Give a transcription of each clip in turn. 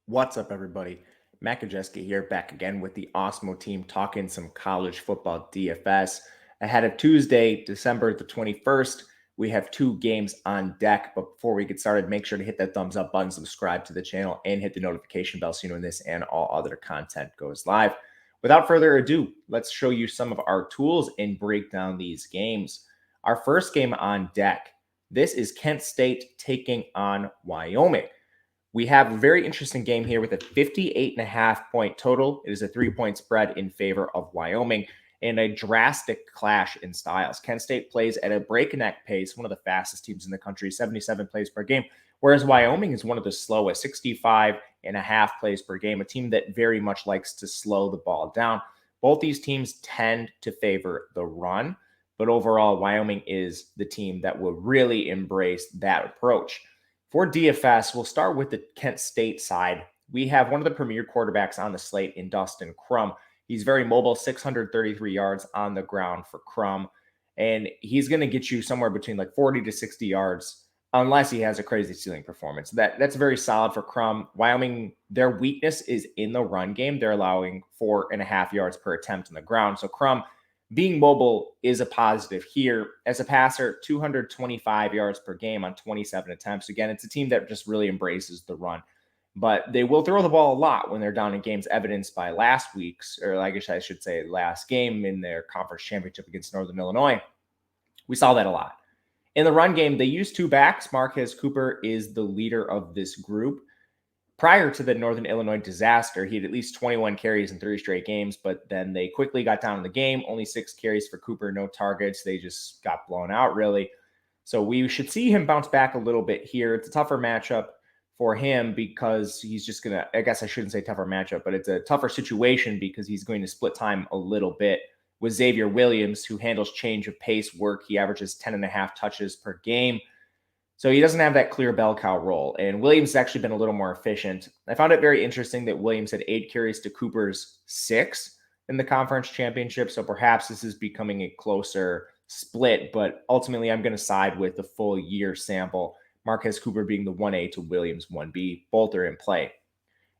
What's up, everybody? Matt Gajewski here, back again with the Awesemo team, talking some college football DFS. Ahead of Tuesday, December the 21st, we have two games on deck. But before we get started, make sure to hit that thumbs up button, subscribe to the channel, and hit the notification bell so you know when this and all other content goes live. Without further ado, let's show you some of our tools and break down these games. Our first game on deck, this is Kent State taking on Wyoming. We have a very interesting game here with a 58.5 point total. It is a 3-point spread in favor of Wyoming and a drastic clash in styles. Kent State plays at a breakneck pace, one of the fastest teams in the country, 77 plays per game, whereas Wyoming is one of the slowest, 65.5 plays per game, a team that very much likes to slow the ball down. Both these teams tend to favor the run, but overall, Wyoming is the team that will really embrace that approach. For DFS, we'll start with the Kent State side. We have one of the premier quarterbacks on the slate in Dustin Crum. He's very mobile, 633 yards on the ground for Crum, and he's going to get you somewhere between like 40 to 60 yards unless he has a crazy ceiling performance. That's very solid for Crum. Wyoming, their weakness is in the run game. They're allowing 4.5 yards per attempt on the ground. So Crum being mobile is a positive here. As a passer, 225 yards per game on 27 attempts. Again, it's a team that just really embraces the run, but they will throw the ball a lot when they're down in games, evidenced by last week's, or I guess I should say last game in their conference championship against Northern Illinois. We saw that a lot. In the run game, they use two backs. Marquez Cooper is the leader of this group. Prior to the Northern Illinois disaster, he had at least 21 carries in 3 straight games, but then they quickly got down in the game. Only 6 carries for Cooper, no targets. They just got blown out, really. So we should see him bounce back a little bit here. It's a tougher matchup for him because he's just going to, I guess I shouldn't say tougher matchup, but it's a tougher situation because he's going to split time a little bit with Xavier Williams, who handles change of pace work. He averages 10.5 touches per game. So he doesn't have that clear bell cow role. And Williams has actually been a little more efficient. I found it very interesting that Williams had 8 carries to Cooper's 6 in the conference championship. So perhaps this is becoming a closer split. But ultimately, I'm going to side with the full year sample. Marquez Cooper being the 1A to Williams 1B. Both are in play.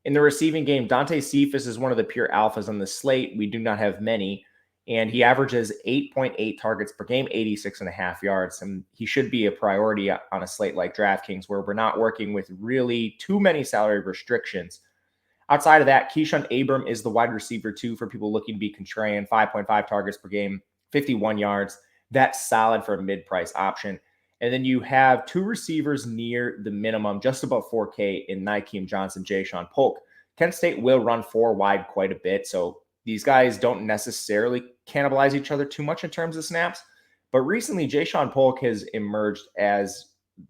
In the receiving game, Dante Cephas is one of the pure alphas on the slate. We do not have many. And he averages 8.8 targets per game, 86.5 yards. And he should be a priority on a slate like DraftKings, where we're not working with really too many salary restrictions. Outside of that, Keyshawn Abram is the wide receiver, too, for people looking to be contrarian. 5.5 targets per game, 51 yards. That's solid for a mid-price option. And then you have 2 receivers near the minimum, just above 4K in Nykeem Johnson, Ja'Shawn Polk. Kent State will run 4 wide quite a bit, so these guys don't necessarily cannibalize each other too much in terms of snaps. But recently, Ja'Shawn Polk has emerged as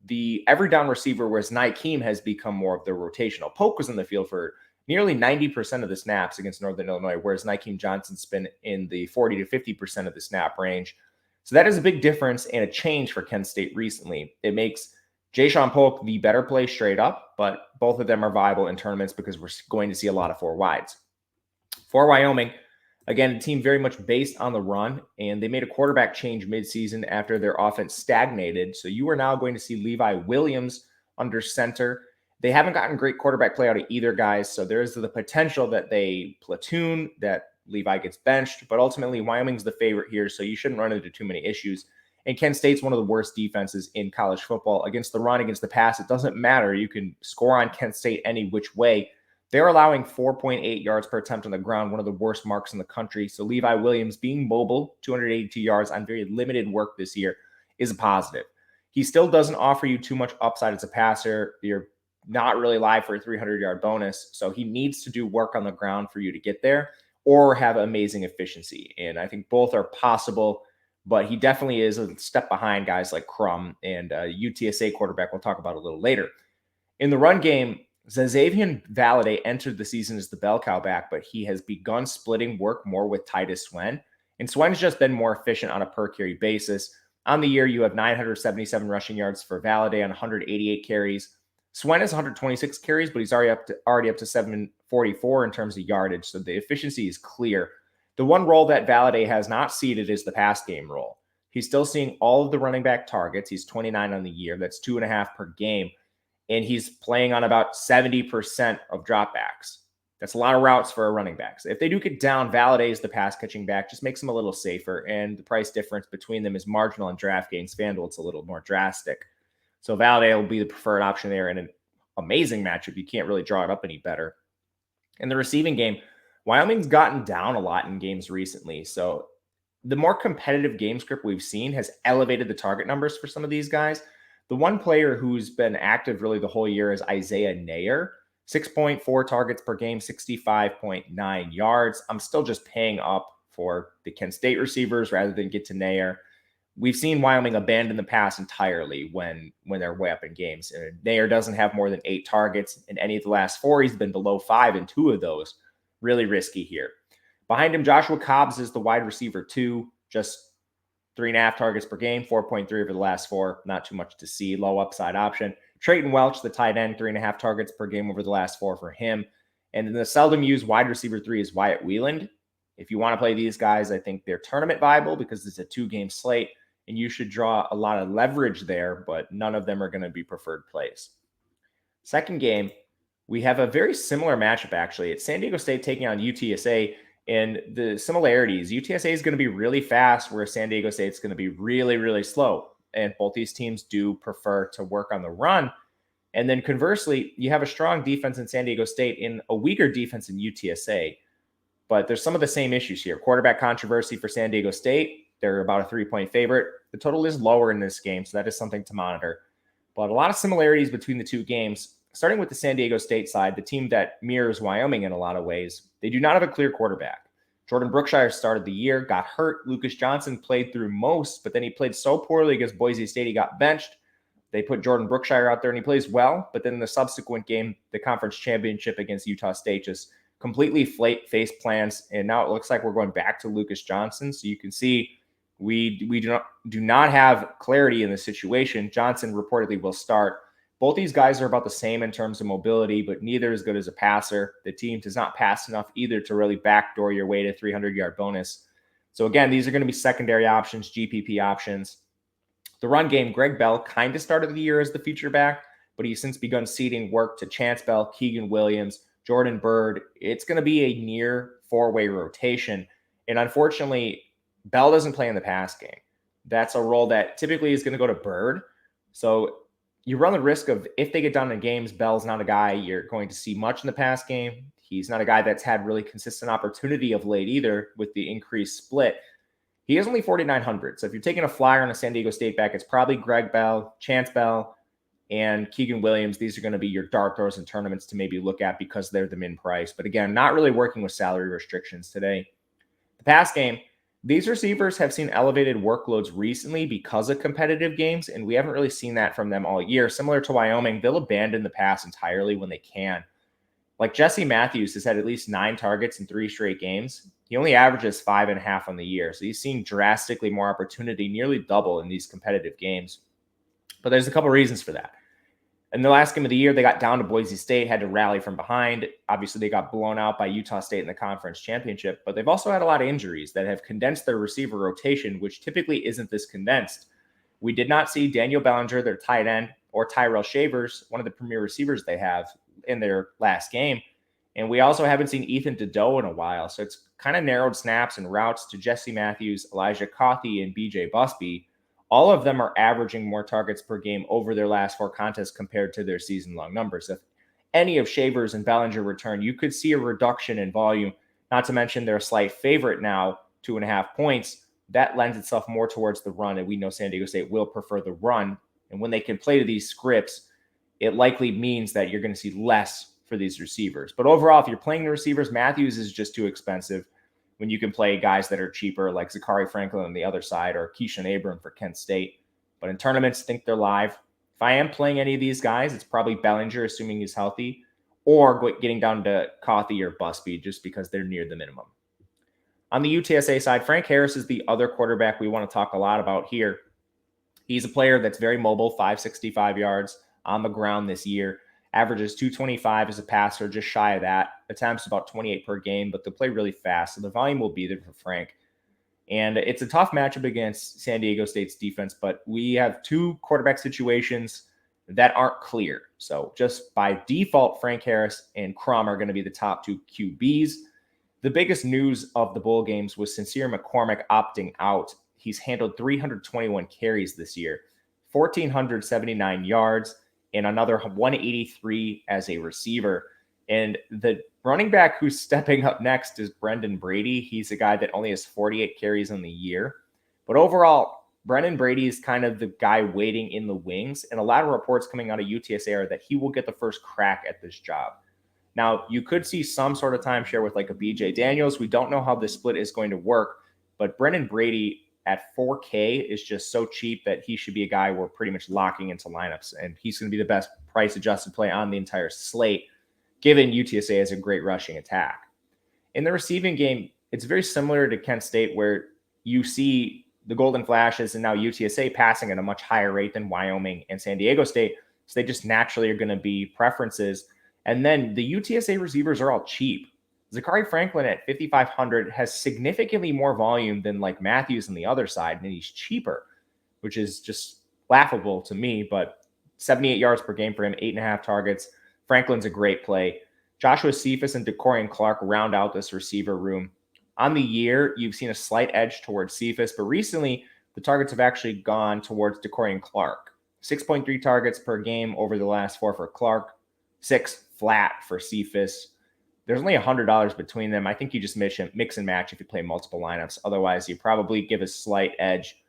the every down receiver, whereas Nykeem has become more of the rotational. Polk was in the field for nearly 90% of the snaps against Northern Illinois, whereas Nykeem Johnson's been in the 40 to 50% of the snap range. So that is a big difference and a change for Kent State recently. It makes Ja'Shawn Polk the better play straight up, but both of them are viable in tournaments because we're going to see a lot of 4 wides. For Wyoming, again, a team very much based on the run, and they made a quarterback change midseason after their offense stagnated. So you are now going to see Levi Williams under center. They haven't gotten great quarterback play out of either guys, so there is the potential that they platoon, that Levi gets benched, but ultimately Wyoming's the favorite here, so you shouldn't run into too many issues. And Kent State's one of the worst defenses in college football. Against the run, against the pass, it doesn't matter. You can score on Kent State any which way. They're allowing 4.8 yards per attempt on the ground, one of the worst marks in the country. So Levi Williams being mobile, 282 yards on very limited work this year, is a positive. He still doesn't offer you too much upside as a passer. You're not really live for a 300-yard bonus. So he needs to do work on the ground for you to get there or have amazing efficiency. And I think both are possible, but he definitely is a step behind guys like Crum and UTSA quarterback we'll talk about a little later. In the run game, Xavier Valade entered the season as the bell cow back, but he has begun splitting work more with Titus Swen. And Swen's just been more efficient on a per carry basis. On the year, you have 977 rushing yards for Valade on 188 carries. Swen has 126 carries, but he's already up to 744 in terms of yardage. So the efficiency is clear. The one role that Valade has not seeded is the pass game role. He's still seeing all of the running back targets. He's 29 on the year. That's 2.5 per game. and he's playing on about 70% of dropbacks. That's a lot of routes for a running back. So if they do get down, Valladay is the pass catching back, just makes them a little safer. And the price difference between them is marginal on DraftKings. FanDuel, it's a little more drastic. So Valladay will be the preferred option there in an amazing matchup. You can't really draw it up any better. In the receiving game, Wyoming's gotten down a lot in games recently. So the more competitive game script we've seen has elevated the target numbers for some of these guys. The one player who's been active really the whole year is Isaiah Nair. 6.4 targets per game, 65.9 yards. I'm still just paying up for the Kent State receivers rather than get to Nair. We've seen Wyoming abandon the pass entirely when they're way up in games. Nair doesn't have more than 8 targets in any of the last 4. He's been below 5 in 2 of those. Really risky here. Behind him, Joshua Cobbs is the wide receiver 2, just 3.5 targets per game, 4.3 over the last 4. Not too much to see. Low upside option. Trayton Welch, the tight end, 3.5 targets per game over the last 4 for him. And then the seldom used wide receiver 3 is Wyatt Wieland. If you want to play these guys, I think they're tournament viable because it's a 2-game slate, and you should draw a lot of leverage there, but none of them are going to be preferred plays. Second game, we have a very similar matchup, actually. It's San Diego State taking on UTSA, and the similarities, UTSA is going to be really fast, whereas San Diego State's going to be really, really slow. And both these teams do prefer to work on the run. And then conversely, you have a strong defense in San Diego State and a weaker defense in UTSA. But there's some of the same issues here. Quarterback controversy for San Diego State. They're about a 3-point favorite. The total is lower in this game, so that is something to monitor. But a lot of similarities between the two games. Starting with the San Diego State side, the team that mirrors Wyoming in a lot of ways, they do not have a clear quarterback. Jordan Brookshire started the year, got hurt. Lucas Johnson played through most, but then he played so poorly against Boise State, he got benched. They put Jordan Brookshire out there, and he plays well. But then in the subsequent game, the conference championship against Utah State, just completely face plans. And now it looks like we're going back to Lucas Johnson. So you can see we do not have clarity in the situation. Johnson reportedly will start. Both these guys are about the same in terms of mobility, but neither as good as a passer. The team does not pass enough either to really backdoor your way to 300-yard bonus. So again, these are going to be secondary options, GPP options. The run game, Greg Bell kind of started the year as the feature back, but he's since begun seeding work to Chance Bell, Keegan Williams, Jordan Byrd. It's going to be a near 4-way rotation. And unfortunately, Bell doesn't play in the pass game. That's a role that typically is going to go to Byrd. So you run the risk of, if they get down in games, Bell's not a guy you're going to see much in the pass game. He's not a guy that's had really consistent opportunity of late either with the increased split. He is only 4,900. So if you're taking a flyer on a San Diego State back, it's probably Greg Bell, Chance Bell, and Keegan Williams. These are going to be your dart throws and tournaments to maybe look at because they're the min price. But again, not really working with salary restrictions today. The pass game, these receivers have seen elevated workloads recently because of competitive games, and we haven't really seen that from them all year. Similar to Wyoming, they'll abandon the pass entirely when they can. Like Jesse Matthews has had at least 9 targets in 3 straight games. He only averages 5.5 on the year, so he's seeing drastically more opportunity, nearly double in these competitive games. But there's a couple reasons for that. In the last game of the year, they got down to Boise State, had to rally from behind. Obviously, they got blown out by Utah State in the conference championship, but they've also had a lot of injuries that have condensed their receiver rotation, which typically isn't this condensed. We did not see Daniel Bellinger, their tight end, or Tyrell Shavers, one of the premier receivers they have, in their last game. And we also haven't seen Ethan Dedeaux in a while. So it's kind of narrowed snaps and routes to Jesse Matthews, Elijah Cothey, and BJ Busby. All of them are averaging more targets per game over their last 4 contests compared to their season-long numbers. If any of Shavers and Bellinger return, you could see a reduction in volume, not to mention they're a slight favorite now, 2.5 points. That lends itself more towards the run, and we know San Diego State will prefer the run. And when they can play to these scripts, it likely means that you're going to see less for these receivers. But overall, if you're playing the receivers, Matthews is just too expensive when you can play guys that are cheaper, like Zachary Franklin on the other side or Keyshawn Abram for Kent State. But in tournaments, think they're live. If I am playing any of these guys, it's probably Bellinger, assuming he's healthy, or getting down to Cothey or Busby just because they're near the minimum. On the UTSA side, Frank Harris is the other quarterback we want to talk a lot about here. He's a player that's very mobile, 565 yards on the ground this year. Averages 225 as a passer, just shy of that. Attempts about 28 per game, but they'll play really fast, so the volume will be there for Frank. And it's a tough matchup against San Diego State's defense, but we have 2 quarterback situations that aren't clear. So just by default, Frank Harris and Crum are going to be the top 2 QBs. The biggest news of the bowl games was Sincere McCormick opting out. He's handled 321 carries this year, 1,479 yards, and another 183 as a receiver. And the running back who's stepping up next is Brendan Brady. He's a guy that only has 48 carries in the year. But overall, Brendan Brady is kind of the guy waiting in the wings. And a lot of reports coming out of UTSA are that he will get the first crack at this job. Now, you could see some sort of timeshare with like a BJ Daniels. We don't know how this split is going to work, but Brendan Brady at 4K is just so cheap that he should be a guy we're pretty much locking into lineups. And he's going to be the best price adjusted play on the entire slate, given UTSA has a great rushing attack. In the receiving game, it's very similar to Kent State, where you see the Golden Flashes and now UTSA passing at a much higher rate than Wyoming and San Diego State. So they just naturally are going to be preferences. And then the UTSA receivers are all cheap. Zachary Franklin at 5,500 has significantly more volume than like Matthews on the other side, and he's cheaper, which is just laughable to me. But 78 yards per game for him, 8.5 targets. Franklin's a great play. Joshua Cephas and DeCorian Clark round out this receiver room. On the year, you've seen a slight edge towards Cephas, but recently the targets have actually gone towards DeCorian Clark. 6.3 targets per game over the last 4 for Clark, 6 flat for Cephas. There's only $100 between them. I think you just mix and match if you play multiple lineups. Otherwise, you probably give a slight edge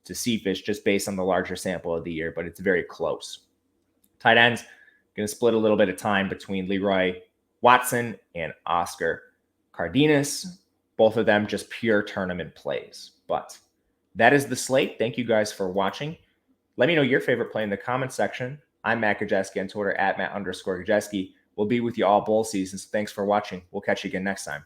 to Cephas just based on the larger sample of the year, but it's very close. Tight ends, going to split a little bit of time between Leroy Watson and Oscar Cardenas. Both of them just pure tournament plays. But that is the slate. Thank you guys for watching. Let me know your favorite play in the comments section. I'm Matt Gajewski on Twitter at Matt_Gajewski. We'll be with you all bowl season. So thanks for watching. We'll catch you again next time.